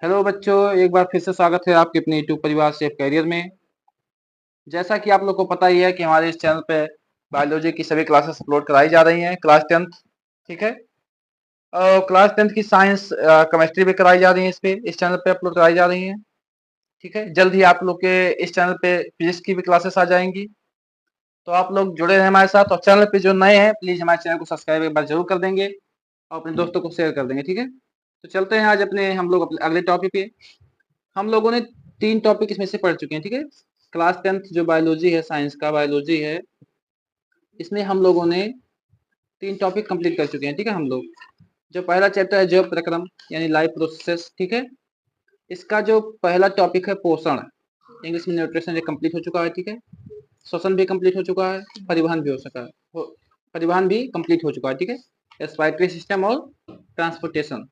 Hello बच्चों, एक बार फिर से स्वागत है आपके अपने यूट्यूब परिवार सेफ कैरियर में। जैसा कि आप लोग को पता ही है कि हमारे इस चैनल पे बायोलॉजी की सभी क्लासेस अपलोड कराई जा रही हैं। क्लास 10th, ठीक है। क्लास 10th की साइंस, केमिस्ट्री भी कराई जा रही है, इस चैनल पे अपलोड कराई जा रही हैं। ठीक है, जल्द ही आप लोग के इस चैनल पे फिजिक्स की भी क्लासेस आ जाएंगी। तो आप लोग जुड़े रहें हमारे साथ, और चैनल पे जो नए हैं प्लीज हमारे चैनल को सब्सक्राइब एक बार जरूर कर देंगे और अपने दोस्तों को शेयर कर देंगे। ठीक है, तो चलते हैं आज हम लोग अपने अगले टॉपिक पे। हम लोगों ने 3 टॉपिक इसमें से पढ़ चुके हैं। ठीक है, क्लास 10th जो बायोलॉजी है, साइंस का बायोलॉजी है, इसमें हम लोगों ने 3 टॉपिक कंप्लीट कर चुके हैं। ठीक है, हम लोग जो पहला चैप्टर है जैव प्रक्रम यानी लाइफ प्रोसेस। ठीक है, इसका जो पहला टॉपिक है पोषण, इंग्लिश में न्यूट्रिशन, ये कंप्लीट हो चुका है। ठीक है, श्वसन भी कंप्लीट हो चुका है, परिवहन भी हो सका है, परिवहन भी कंप्लीट हो चुका है। ठीक है, रेस्पिरेटरी सिस्टम और ट्रांसपोर्टेशन।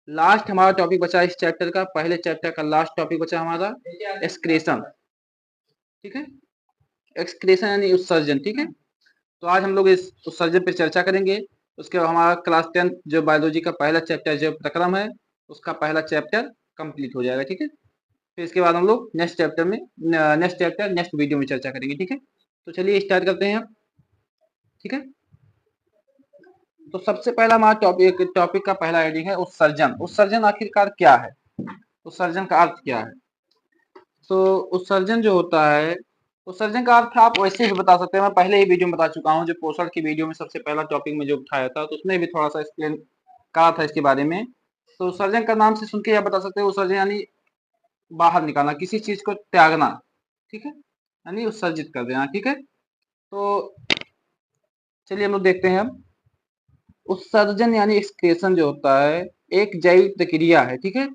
लास्ट हमारा टॉपिक बचा इस चैप्टर का, पहले चैप्टर का लास्ट टॉपिक बचा हमारा एक्सक्रेशन। ठीक है, एक्सक्रेशन यानी उत्सर्जन। ठीक है, तो आज हम लोग इस उत्सर्जन पर चर्चा करेंगे। उसके बाद हमारा क्लास 10th जो बायोलॉजी का पहला चैप्टर जो प्रक्रम है, उसका पहला चैप्टर कंप्लीट हो जाएगा। ठीक है, फिर इसके बाद हम लोग नेक्स्ट वीडियो में चर्चा करेंगे। ठीक है, तो चलिए स्टार्ट करते हैं। ठीक है, तो सबसे पहला हमारा टॉपिक का पहला हेडिंग है उत्सर्जन। उत्सर्जन आखिरकार क्या है, उत्सर्जन का अर्थ क्या है? तो उत्सर्जन जो होता है, उत्सर्जन का अर्थ आप वैसे भी बता सकते हैं। मैं पहले ही वीडियो में बता चुका हूँ, जो पोषण की वीडियो में सबसे पहला टॉपिक में जो उठाया था, तो उसमें भी थोड़ा सा एक्सप्लेन कहा था इसके बारे में। तो उत्सर्जन का नाम से सुन के आप बता सकते हैं, उत्सर्जन यानी बाहर निकालना, किसी चीज को त्यागना। ठीक है, यानी उत्सर्जित कर देना। ठीक है, तो चलिए हम लोग देखते हैं अब। उत्सर्जन यानी एक्सक्रेशन जो होता है, एक जैविक प्रक्रिया है। ठीक है,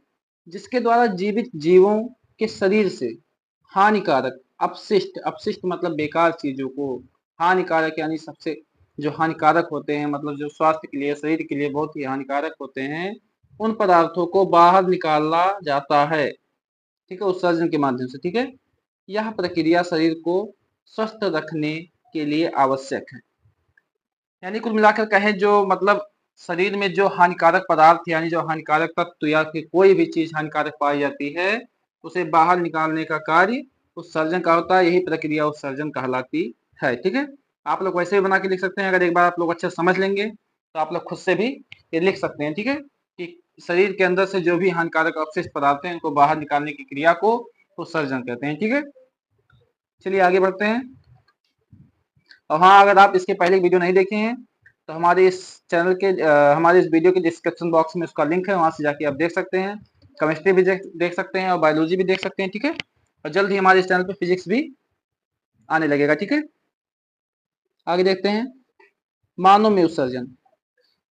जिसके द्वारा जीवित जीवों के शरीर से हानिकारक अपशिष्ट, अपशिष्ट मतलब बेकार चीजों को, हानिकारक यानी सबसे जो हानिकारक होते हैं, मतलब जो स्वास्थ्य के लिए, शरीर के लिए बहुत ही हानिकारक होते हैं, उन पदार्थों को बाहर निकाला जाता है। ठीक है, उत्सर्जन के माध्यम से। ठीक है, यह प्रक्रिया शरीर को स्वस्थ रखने के लिए आवश्यक है। यानी कुल मिलाकर कहें, जो मतलब शरीर में जो हानिकारक पदार्थ यानी जो हानिकारक तत्व या फिर कोई भी चीज हानिकारक पाई जाती है, उसे बाहर निकालने का कार्य उत्सर्जन का होता है। यही प्रक्रिया उत्सर्जन कहलाती है। ठीक है, आप लोग वैसे भी बना के लिख सकते हैं। अगर एक बार आप लोग अच्छे समझ लेंगे तो आप लोग खुद से भी ये लिख सकते हैं। ठीक है, कि शरीर के अंदर से जो भी हानिकारक अवशिष्ट पदार्थ हैं, उनको बाहर निकालने की क्रिया को उत्सर्जन कहते हैं। ठीक है, चलिए आगे बढ़ते हैं। और हाँ, अगर आप इसके पहले वीडियो नहीं देखे हैं तो हमारे इस चैनल के हमारे इस वीडियो के डिस्क्रिप्शन बॉक्स में उसका लिंक है, वहां से जाके आप देख सकते हैं। केमिस्ट्री भी देख सकते हैं और बायोलॉजी भी देख सकते हैं। ठीक है, और जल्द ही हमारे इस चैनल पे फिजिक्स भी आने लगेगा। ठीक है, आगे देखते हैं। मानव में उत्सर्जन,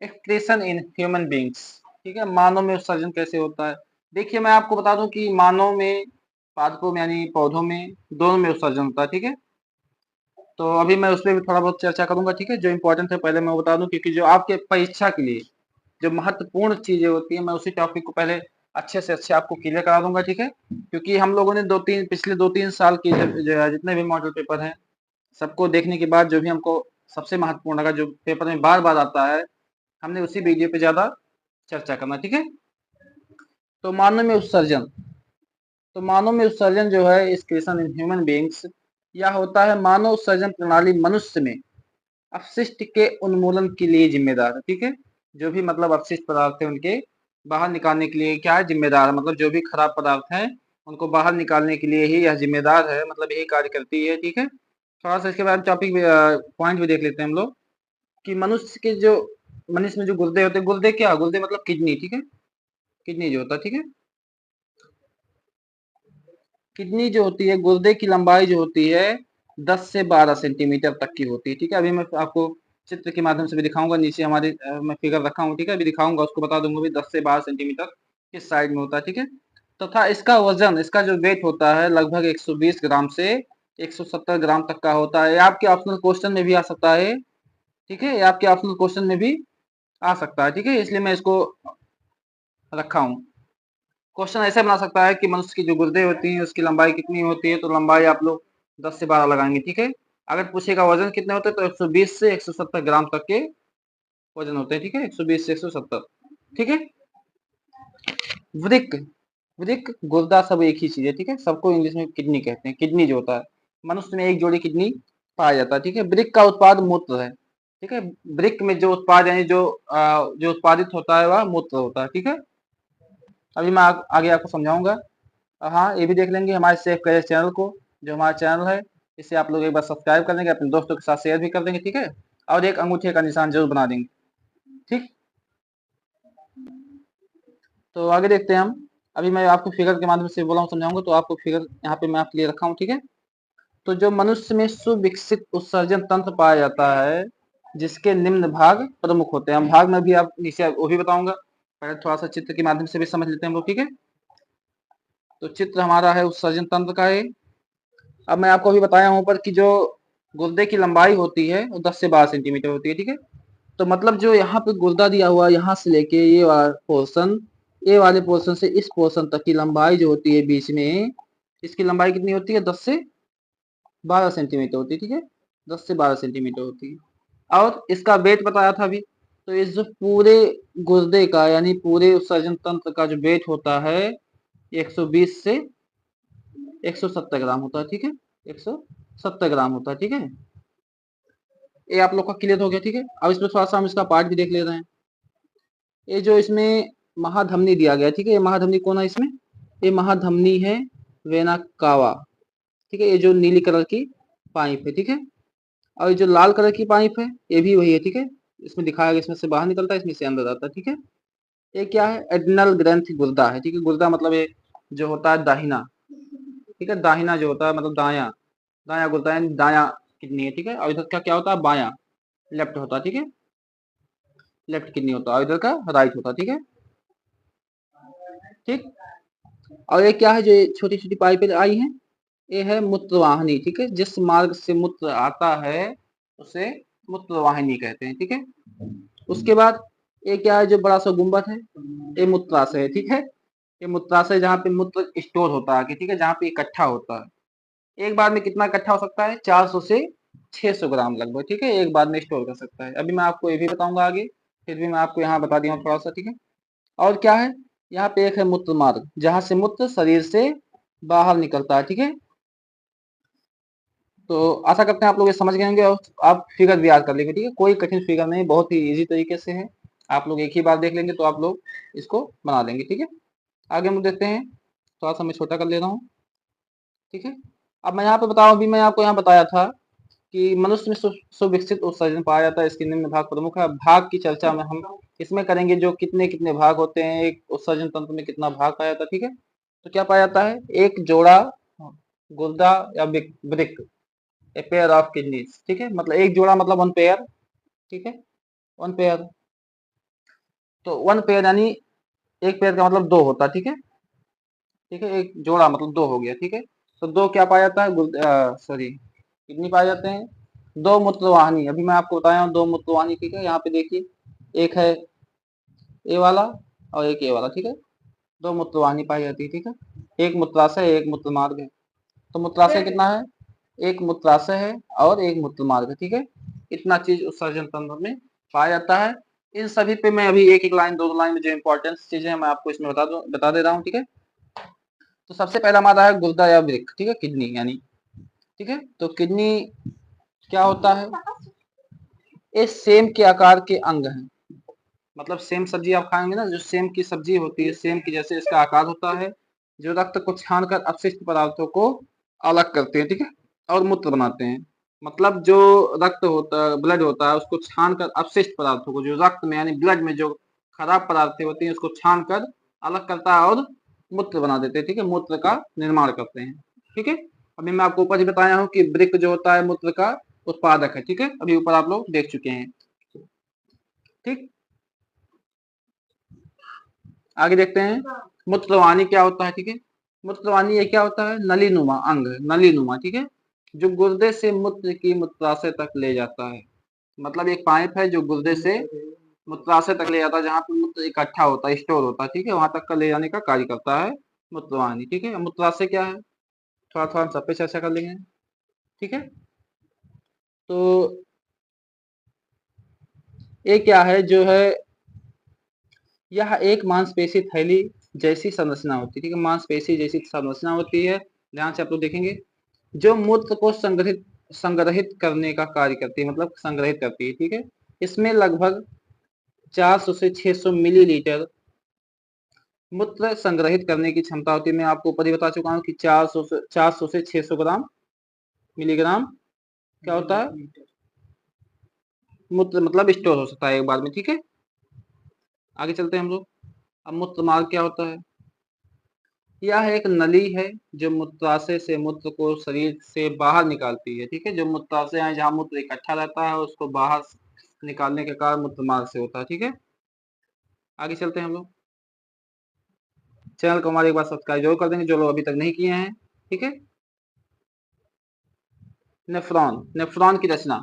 एक्सक्रीशन इन ह्यूमन बींग्स। ठीक है, मानव में उत्सर्जन कैसे होता है? देखिए, मैं आपको बता दूं कि मानव में, पादपों में यानी पौधों में, दोनों में उत्सर्जन होता है। ठीक है, तो अभी मैं उस पर भी थोड़ा बहुत चर्चा करूंगा। ठीक है, जो इंपॉर्टेंट है पहले मैं बता दूं, क्योंकि जो आपके परीक्षा के लिए जो महत्वपूर्ण चीजें होती है, मैं उसी टॉपिक को पहले अच्छे से अच्छे आपको क्लियर करा दूंगा। ठीक है, क्योंकि हम लोगों ने पिछले 2-3 साल की जितने भी मॉडल पेपर हैं, सबको देखने के बाद जो भी हमको सबसे महत्वपूर्ण लगा, जो पेपर में बार बार आता है, हमने उसी वीडियो पे ज्यादा चर्चा करना। ठीक है, तो मानव में उत्सर्जन, तो मानव में उत्सर्जन जो है, एक्सक्रीशन इन ह्यूमन बींग्स, यह होता है मानव उत्सर्जन प्रणाली मनुष्य में अपशिष्ट के उन्मूलन के लिए जिम्मेदार है। ठीक है, जो भी मतलब अपशिष्ट पदार्थ है, उनके बाहर निकालने के लिए क्या है, जिम्मेदार है। मतलब जो भी खराब पदार्थ है, उनको बाहर निकालने के लिए ही यह जिम्मेदार है, मतलब यही कार्य करती है। ठीक है, थोड़ा सा इसके बारे में टॉपिक पॉइंट भी देख लेते हैं हम लोग, कि मनुष्य में जो गुर्दे होते हैं, गुर्दे क्या, गुर्दे मतलब किडनी। ठीक है, किडनी जो होता है, ठीक है, किडनी जो होती है, गुर्दे की लंबाई जो होती है 10 से 12 सेंटीमीटर तक की होती है। ठीक है, अभी मैं आपको चित्र के माध्यम से भी दिखाऊंगा, नीचे हमारे मैं फिगर रखा हूँ। ठीक है, अभी दिखाऊंगा, उसको बता दूंगा भी 10 से 12 सेंटीमीटर किस साइड में होता है। ठीक है, तथा इसका वजन, इसका जो वेट होता है, लगभग 120 ग्राम से 170 ग्राम तक का होता है। आपके ऑप्शनल क्वेश्चन में भी आ सकता है। ठीक है, आपके ऑप्शनल क्वेश्चन में भी आ सकता है। ठीक है, इसलिए मैं इसको रखा हूँ। क्वेश्चन ऐसे बना सकता है कि मनुष्य की जो गुर्दे होती हैं, उसकी लंबाई कितनी होती है, तो लंबाई आप लोग 10 से 12 लगाएंगे। ठीक है, अगर पूछेगा वजन कितने होते हैं, तो 120 से 170 ग्राम तक के वजन होते हैं। ठीक है, 120 से 170। ठीक है, वृक्क, वृक्क, गुर्दा सब एक ही चीज है, ठीक है। सबको इंग्लिश में किडनी कहते हैं। किडनी जो होता है, मनुष्य में एक जोड़ी किडनी पाया जाता है, ठीक है। वृक्क का उत्पाद मूत्र है, ठीक है। वृक्क में जो उत्पाद यानी जो उत्पादित होता है वह मूत्र होता है, ठीक है। अभी मैं आगे आपको समझाऊंगा। हाँ, ये भी देख लेंगे हमारे सेफ करियर चैनल को, जो हमारा चैनल है, इसे आप लोग एक बार सब्सक्राइब कर देंगे, अपने दोस्तों के साथ शेयर भी कर देंगे, ठीक है। और एक अंगूठे का निशान जरूर बना देंगे, ठीक। तो आगे देखते हैं हम। अभी मैं आपको फिगर के माध्यम से बोला हूँ, समझाऊंगा, तो आपको फिगर यहाँ पे मैं आपके लिए रखा हूँ, ठीक है। तो जो मनुष्य में सुविकसित उत्सर्जन तंत्र पाया जाता है, जिसके निम्न भाग प्रमुख होते हैं। हम भाग में भी आप नीचे वो भी बताऊंगा, पहले थोड़ा सा चित्र के माध्यम से भी समझ लेते हैं हम लोग, ठीक है। तो चित्र हमारा है उत्सर्जन तंत्र का ये। अब मैं आपको अभी बताया हूँ ऊपर की जो गुर्दे की लंबाई होती है वो 10 से 12 सेंटीमीटर होती है, ठीक है। तो मतलब जो यहाँ पे गुर्दा दिया हुआ है, यहाँ से लेके ये वाला पोर्शन, ये वाले पोर्शन से इस पोर्शन तक की लंबाई जो होती है बीच में, इसकी लंबाई कितनी होती है? 10 से 12 सेंटीमीटर होती है, ठीक है। 10 से 12 सेंटीमीटर होती है। और इसका वेट बताया था अभी। तो इस जो पूरे गुर्दे का यानी पूरे उत्सर्जन तंत्र का जो वेट होता है 120 से 170 ग्राम होता है, ठीक है। 170 ग्राम होता है, ठीक है। ये आप लोग का क्लियर हो गया, ठीक है। अब इसमें थोड़ा सा हम इसका पार्ट भी देख ले रहे हैं। ये जो इसमें महाधमनी दिया गया, ठीक है, ये महाधमनी कौन है इसमें? ये महाधमनी है वेना कावा, ठीक है। ये जो नीली कलर की पाइप है, ठीक है। और ये जो लाल कलर की पाइप है ये भी वही है, ठीक है। इसमें दिखाया गया, इसमें से बाहर निकलता है, इसमें से अंदर आता है, ठीक है। ये क्या है? एड्रिनल ग्रंथि गुर्दा है, ठीक है। गुर्दा मतलब ये जो होता है दाहिना, ठीक है। दाहिना जो होता है मतलब दाया, दाया गुर्दा यानी दाया किडनी है, ठीक है। और इधर का क्या होता है? बाया, लेफ्ट होता है, ठीक है। लेफ्ट किडनी होता है और इधर का राइट होता है, ठीक है। ठीक। और ये क्या है जो छोटी छोटी पाइपें आई हैं? ये है मूत्रवाहिनी, ठीक है। जिस मार्ग से मूत्र आता है उसे मूत्रवाहिनी कहते हैं, ठीक है। उसके बाद ये क्या है जो बड़ा सा गुंबद है? ये मूत्राशय है, ठीक है। ये मूत्राशय जहाँ पे मूत्र स्टोर होता है, ठीक है, जहाँ पे इकट्ठा होता है। एक बार में कितना इकट्ठा हो सकता है? 400 से 600 ग्राम लगभग, ठीक है। एक बार में स्टोर कर सकता है। अभी मैं आपको ये भी बताऊंगा आगे, फिर भी मैं आपको यहाँ बता दिया हूँ थोड़ा सा, ठीक है। और क्या है? यहाँ पे एक है मूत्र मार्ग, जहाँ से मूत्र शरीर से बाहर निकलता है, ठीक है। तो आशा करते हैं आप लोग ये समझ गए होंगे और आप फिगर भी याद कर लेंगे, ठीक है। कोई कठिन फिगर नहीं, बहुत ही इजी तरीके से है। आप लोग एक ही बार देख लेंगे तो आप लोग इसको बना लेंगे, ठीक है। आगे हम देखते हैं, थोड़ा सा मैं छोटा कर ले रहा हूँ, ठीक है। अब मैं यहाँ पे बताऊँ, अभी मैं आपको यहाँ बताया था कि मनुष्य में सुविकसित उत्सर्जन पाया जाता है, इसके निम्न भाग प्रमुख है। भाग की चर्चा में हम इसमें करेंगे जो कितने कितने भाग होते हैं, एक उत्सर्जन तंत्र में कितना भाग पाया जाता है, ठीक है। तो क्या पाया जाता है? एक जोड़ा गुर्दा या वृक्क, ए पेयर ऑफ किडनीज, ठीक है। मतलब एक जोड़ा मतलब वन पेयर, ठीक है, वन पेयर। तो वन पेयर यानी एक पेयर का मतलब दो होता है, ठीक है, ठीक है। एक जोड़ा मतलब दो हो गया, ठीक है। तो दो क्या पाया जाता है? सॉरी, किडनी पाए जाते हैं। दो मूत्रवाहिनी, अभी मैं आपको बताया हूँ, दो मूत्रवाहिनी, ठीक है। यहाँ पे देखिए, एक है ए वाला और एक ए वाला, ठीक है। दो मूत्रवाहिनी पाई जाती है, ठीक है। एक मूत्राशय, एक मूत्र मार्ग है। तो मूत्राशय कितना है? एक मूत्राशय है और एक मूत्र मार्ग है, ठीक है। इतना चीज उत्सर्जन तंत्र में पाया जाता है। इन सभी पे मैं अभी एक एक लाइन, दो लाइन में जो इंपॉर्टेंट चीजें हैं मैं आपको इसमें बता दे रहा हूँ, ठीक है। तो सबसे पहला हमारा है गुर्दा या वृक्क, ठीक है, किडनी यानी, ठीक है। तो किडनी क्या होता है? ये सेम के आकार के अंग है। मतलब सेम सब्जी आप खाएंगे ना, जो सेम की सब्जी होती है, सेम की जैसे इसका आकार होता है, जो रक्त को छानकर अपशिष्ट पदार्थों को अलग करते हैं, ठीक है, और मूत्र बनाते हैं। मतलब जो रक्त होता है, ब्लड होता है, उसको छानकर अपशिष्ट पदार्थों को, जो रक्त में यानी ब्लड में जो खराब पदार्थ होती हैं उसको छानकर अलग करता है और मूत्र बना देते हैं, ठीक है। मूत्र का निर्माण करते हैं, ठीक है। अभी मैं आपको ऊपर ही बताया हूँ कि वृक्क जो होता है मूत्र का उत्पादक है, ठीक है। अभी ऊपर आप लोग देख चुके हैं, ठीक। आगे देखते हैं मूत्रवाहिनी क्या होता है, ठीक है। मूत्रवाहिनी ये क्या होता है? नलीनुमा अंग, नलीनुमा, ठीक है, जो गुर्दे से मूत्र की मूत्राशय तक ले जाता है। मतलब एक पाइप है जो गुर्दे से मूत्राशय तक ले जाता है, जहाँ पे मूत्र इकट्ठा होता है, स्टोर होता है, ठीक है, वहां तक का ले जाने का कार्य करता है मूत्रवाहिनी, ठीक है। मूत्राशय क्या है? थोड़ा थोड़ा हम सब पे चर्चा कर लेंगे, ठीक है। तो ये क्या है जो है? यह एक मांसपेशी थैली जैसी संरचना होती है, ठीक है, मांसपेशी जैसी संरचना होती है। ध्यान से आप लोग देखेंगे, जो मूत्र को संग्रहित करने का कार्य करती है, मतलब संग्रहित करती है, ठीक है। इसमें लगभग 400 से 600 मिलीलीटर मूत्र संग्रहित करने की क्षमता होती है। मैं आपको ऊपर ही बता चुका हूँ कि 400 से 600 ग्राम मिलीग्राम क्या होता है, मूत्र मतलब स्टोर हो सकता है एक बार में, ठीक है। आगे चलते हैं हम लोग। अब मूत्र मार्ग क्या होता है? यह एक नली है जो मूत्राशय से मूत्र को शरीर से बाहर निकालती है, ठीक है। जो मूत्राशय है, जहाँ मूत्र इकट्ठा रहता है, उसको बाहर निकालने का कार्य मूत्र मार्ग से होता है, ठीक है। आगे चलते हैं हम लोग। चैनल को हमारे एक बार सब्सक्राइब जरूर कर देंगे जो लोग अभी तक नहीं किए हैं, ठीक है। नेफ्रॉन, नेफ्रॉन की रचना।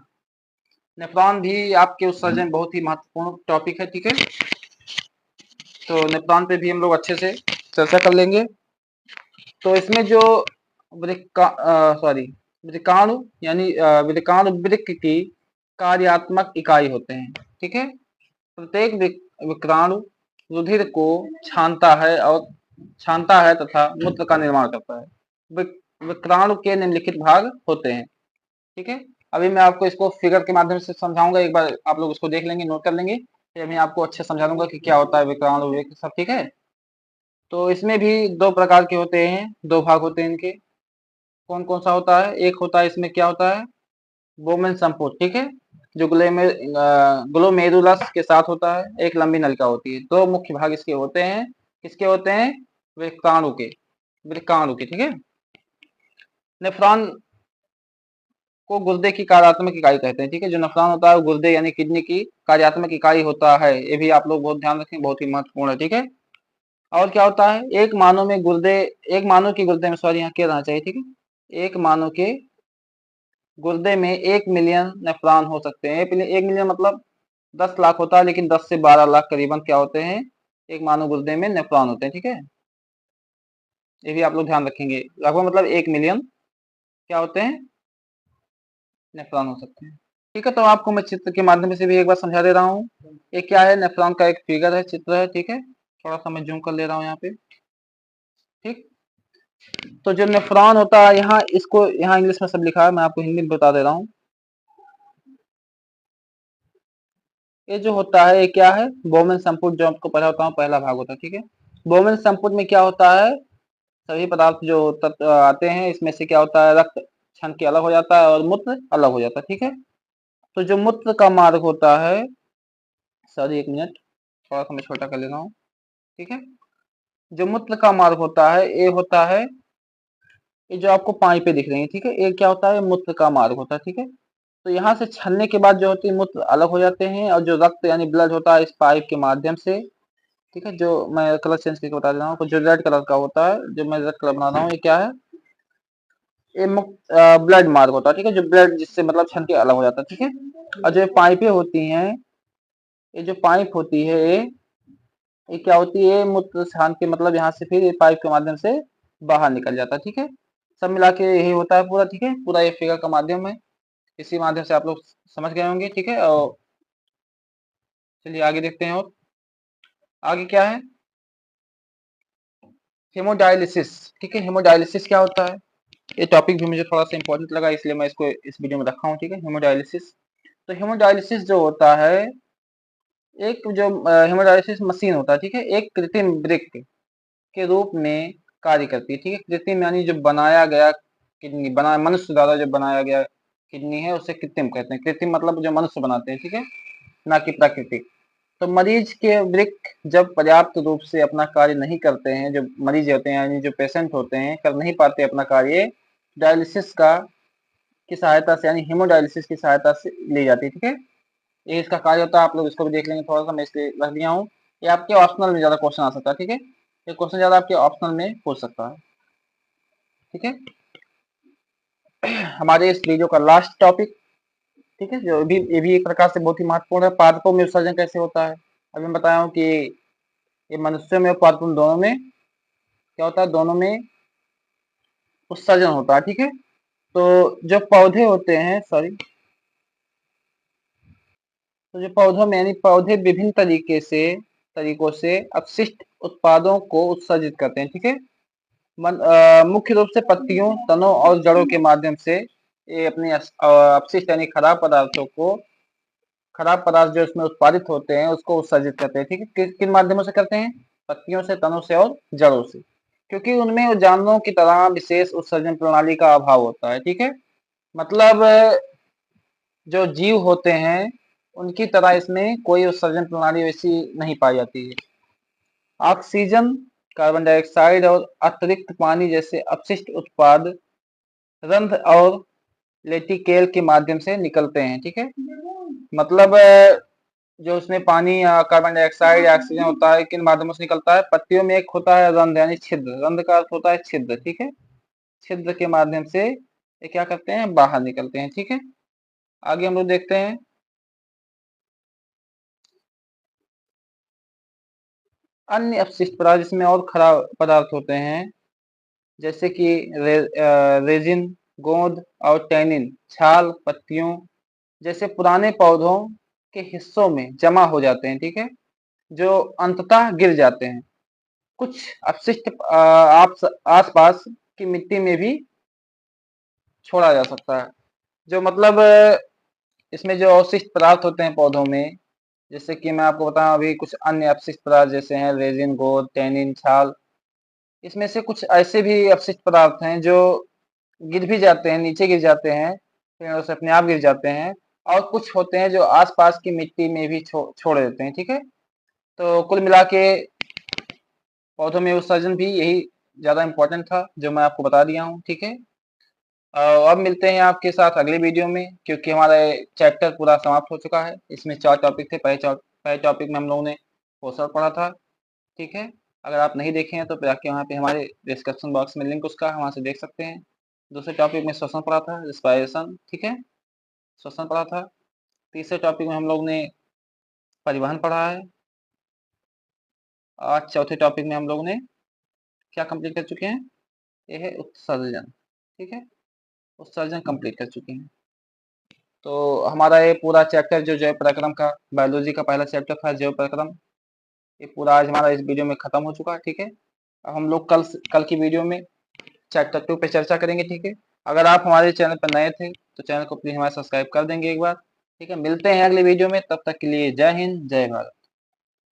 नेफ्रॉन भी आपके उत्सर्जन में बहुत ही महत्वपूर्ण टॉपिक है, ठीक है। तो नेफ्रॉन पे भी हम लोग अच्छे से चर्चा कर लेंगे। तो इसमें जो वृकाणु यानी वृकाणु वृक्क की कार्यात्मक इकाई होते हैं, ठीक है। प्रत्येक विक्राणु रुधिर को छानता है तथा मूत्र का निर्माण करता है। विक्राणु के निम्नलिखित भाग होते हैं, ठीक है। अभी मैं आपको इसको फिगर के माध्यम से समझाऊंगा, एक बार आप लोग इसको देख लेंगे, नोट कर लेंगे, फिर मैं आपको अच्छे समझा दूंगा कि क्या होता है विक्राणु सब, ठीक है। तो इसमें भी दो प्रकार के होते हैं, दो भाग होते हैं इनके। कौन कौन सा होता है? एक होता है, इसमें क्या होता है, बोमेन संपुट, ठीक है, जो ग्लोमेरुलस के साथ होता है। एक लंबी नलिका होती है। दो मुख्य भाग इसके होते हैं। किसके होते हैं? वृक्काणु के, ठीक है। नेफ्रॉन को गुर्दे की कार्यात्मक इकाई कहते हैं, ठीक है। जो नेफ्रॉन होता है वो गुर्दे यानी किडनी की कार्यात्मक इकाई होता है। ये भी आप लोग बहुत ध्यान रखें, बहुत ही महत्वपूर्ण है, ठीक है। और क्या होता है, एक मानव के गुर्दे में, सॉरी यहाँ क्या रहना चाहिए, ठीक है, एक मानव के गुर्दे में 1 मिलियन नेफ्रॉन हो सकते हैं। 1 मिलियन मतलब 10 लाख होता है, लेकिन 10 से 12 लाख करीबन क्या होते हैं, एक मानव गुर्दे में नेफ्रॉन होते हैं, ठीक है। ये भी आप लोग ध्यान रखेंगे, लगभग मतलब 1 मिलियन क्या होते हैं, नेफ्रॉन हो सकते हैं, ठीक है। तो आपको मैं चित्र के माध्यम से भी एक बार समझा दे रहा हूँ। ये क्या है, नेफ्रॉन का एक फिगर है, चित्र है, ठीक है। थोड़ा सा मैं जूम कर ले रहा हूँ यहाँ पे, ठीक। तो जो नेफ्रॉन होता है, यहाँ इसको यहाँ इंग्लिश में सब लिखा है, मैं आपको हिंदी में बता दे रहा हूँ। ये जो होता है, ये क्या है, बोमेन संपुट, जो आपको पढ़ा होता हूँ, पहला भाग होता है, ठीक है। बोमेन संपुट में क्या होता है, सभी पदार्थ जो तत्व आते हैं, इसमें से क्या होता है, रक्त छन के अलग हो जाता है और मूत्र अलग हो जाता है, ठीक है। तो जो मूत्र का मार्ग होता है, सॉरी एक मिनट, थोड़ा सा मैं छोटा कर ले रहा हूँ, ठीक है। जो मूत्र का मार्ग होता है, ये होता है, ये जो आपको पाइपें दिख रही है, ठीक है, ये क्या होता है, मूत्र का मार्ग होता है, ठीक है। तो यहाँ से छलने के बाद जो होती है, मूत्र अलग हो जाते हैं, और जो रक्त यानी ब्लड होता है, इस पाइप के माध्यम से, ठीक है। जो मैं कलर चेंज करके बता दे रहा हूँ, जो रेड कलर का होता है, जो मैं रेड कलर बना रहा हूँ, ये क्या है, ये ब्लड मार्ग होता है, ठीक है। जो ब्लड जिससे मतलब छन के अलग हो जाता है, ठीक है। और जो पाइपें होती हैं, ये जो पाइप होती है, ये क्या होती है, मूत्र छान के मतलब यहाँ से फिर ये पाइप के माध्यम से बाहर निकल जाता है, ठीक है। सब मिला के यही होता है पूरा, ठीक है। पूरा ये फिगर का माध्यम है, इसी माध्यम से आप लोग समझ गए होंगे, ठीक है। और चलिए आगे देखते हैं। और आगे क्या है, हेमोडायलिसिस, ठीक है। हेमोडायलिसिस क्या होता है, ये टॉपिक भी मुझे थोड़ा सा इंपॉर्टेंट लगा, इसलिए मैं इसको इस वीडियो में रखा हूँ, ठीक है। हेमोडायलिसिस, तो हेमोडायलिसिस जो होता है, एक जो हेमोडायलिसिस मशीन होता है, ठीक है, एक कृत्रिम वृक्क के रूप में कार्य करती है, ठीक है। कृत्रिम यानी जो बनाया गया किडनी, बना मनुष्य द्वारा जो बनाया गया किडनी है, उसे कृत्रिम कहते हैं। कृत्रिम मतलब जो मनुष्य बनाते हैं, ठीक है, ना कि प्राकृतिक। तो मरीज के वृक्क जब पर्याप्त रूप से अपना कार्य नहीं करते हैं, जो मरीज होते हैं यानी जो पेशेंट होते हैं, कर नहीं पाते अपना कार्य, डायलिसिस का की सहायता से यानी हेमोडायलिसिस की सहायता से ली जाती है, ठीक है। ये इसका कार्य होता है, आप लोग इसको भी देख लेंगे, थोड़ा सा मैं इसलिए रख दिया हूँ। ये आपके ऑप्शनल में ज्यादा क्वेश्चन आ सकता है, ठीक है। ये क्वेश्चन ज्यादा आपके ऑप्शनल में पूछ सकता है, ठीक है। हमारे इस वीडियो का लास्ट टॉपिक, ठीक है, जो भी ये भी एक प्रकार से बहुत ही महत्वपूर्ण है, पादपों में उत्सर्जन कैसे होता है। अभी मैं बताया हूँ कि ये मनुष्य में और पादपों दोनों में क्या होता है, दोनों में उत्सर्जन होता है, ठीक है। तो जो पौधे होते हैं, सॉरी, तो जो पौधों में यानी पौधे विभिन्न तरीके से तरीकों से अपशिष्ट उत्पादों को उत्सर्जित करते हैं। ठीक है, मुख्य रूप से पत्तियों, तनों और जड़ों के माध्यम से ये अपनी अपशिष्ट यानी खराब पदार्थों को, खराब पदार्थ जो इसमें उत्पादित होते हैं उसको उत्सर्जित करते हैं। ठीक है, किन माध्यमों से करते हैं? पत्तियों से, तनों से और जड़ों से, क्योंकि उनमें जानवरों की तरह विशेष उत्सर्जन प्रणाली का अभाव होता है। ठीक है, मतलब जो जीव होते हैं उनकी तरह इसमें कोई उत्सर्जन प्रणाली वैसी नहीं पाई जाती है। ऑक्सीजन, कार्बन डाइऑक्साइड और अतिरिक्त पानी जैसे अपशिष्ट उत्पाद रंध्र और लेटिकेल के माध्यम से निकलते हैं। ठीक है, मतलब जो उसमें पानी या कार्बन डाइऑक्साइड या ऑक्सीजन होता है किन माध्यमों से निकलता है? पत्तियों में एक होता है रंध्र यानी छिद्र, रंध्र का अर्थ होता है छिद्र। ठीक है, छिद्र के माध्यम से ये क्या करते हैं? बाहर निकलते हैं। ठीक है, आगे हम लोग देखते हैं अन्य अपशिष्ट पदार्थ जिसमें और खराब पदार्थ होते हैं, जैसे कि रेजिन, गोंद और टैनिन छाल, पत्तियों जैसे पुराने पौधों के हिस्सों में जमा हो जाते हैं। ठीक है, जो अंततः गिर जाते हैं। कुछ अपशिष्ट आप आसपास की मिट्टी में भी छोड़ा जा सकता है। जो मतलब इसमें जो अवशिष्ट पदार्थ होते हैं पौधों में, जैसे कि मैं आपको बताऊं अभी कुछ अन्य अपशिष्ट पदार्थ जैसे हैं रेजिन, गोंद, टैनिन, छाल, इसमें से कुछ ऐसे भी अपशिष्ट पदार्थ हैं जो गिर भी जाते हैं, नीचे गिर जाते हैं, पेड़ों से अपने आप गिर जाते हैं, और कुछ होते हैं जो आसपास की मिट्टी में भी छोड़ देते हैं। ठीक है, तो कुल मिला के पौधों में उत्सर्जन भी यही ज्यादा इंपॉर्टेंट था जो मैं आपको बता दिया हूँ। ठीक है, अब मिलते हैं आपके साथ अगले वीडियो में, क्योंकि हमारा चैप्टर पूरा समाप्त हो चुका है। इसमें 4 टॉपिक थे। पहले टॉपिक में हम लोगों ने पोषण पढ़ा था। ठीक है, अगर आप नहीं देखे हैं तो फिर आके वहाँ पे हमारे डिस्क्रिप्शन बॉक्स में लिंक उसका वहाँ से देख सकते हैं। दूसरे टॉपिक में श्वसन पढ़ा था, रिस्पायरेशन। ठीक है, श्वसन पढ़ा था। तीसरे टॉपिक में हम लोग ने परिवहन पढ़ा है। आज चौथे टॉपिक में हम लोग ने क्या कंप्लीट कर चुके हैं? ये है उत्सर्जन। ठीक है, उत्सर्जन कंप्लीट कर चुके हैं। तो हमारा ये पूरा चैप्टर जो जैव पराक्रम का, बायोलॉजी का पहला चैप्टर था जैव पराक्रम, ये पूरा आज हमारा इस वीडियो में खत्म हो चुका है। ठीक है, अब हम लोग कल की वीडियो में चैप्टर 2 पे चर्चा करेंगे। ठीक है, अगर आप हमारे चैनल पर नए थे तो चैनल को प्लीज हमारा सब्सक्राइब कर देंगे एक बार। ठीक है, मिलते हैं अगले वीडियो में, तब तक के लिए जय हिंद, जय भारत।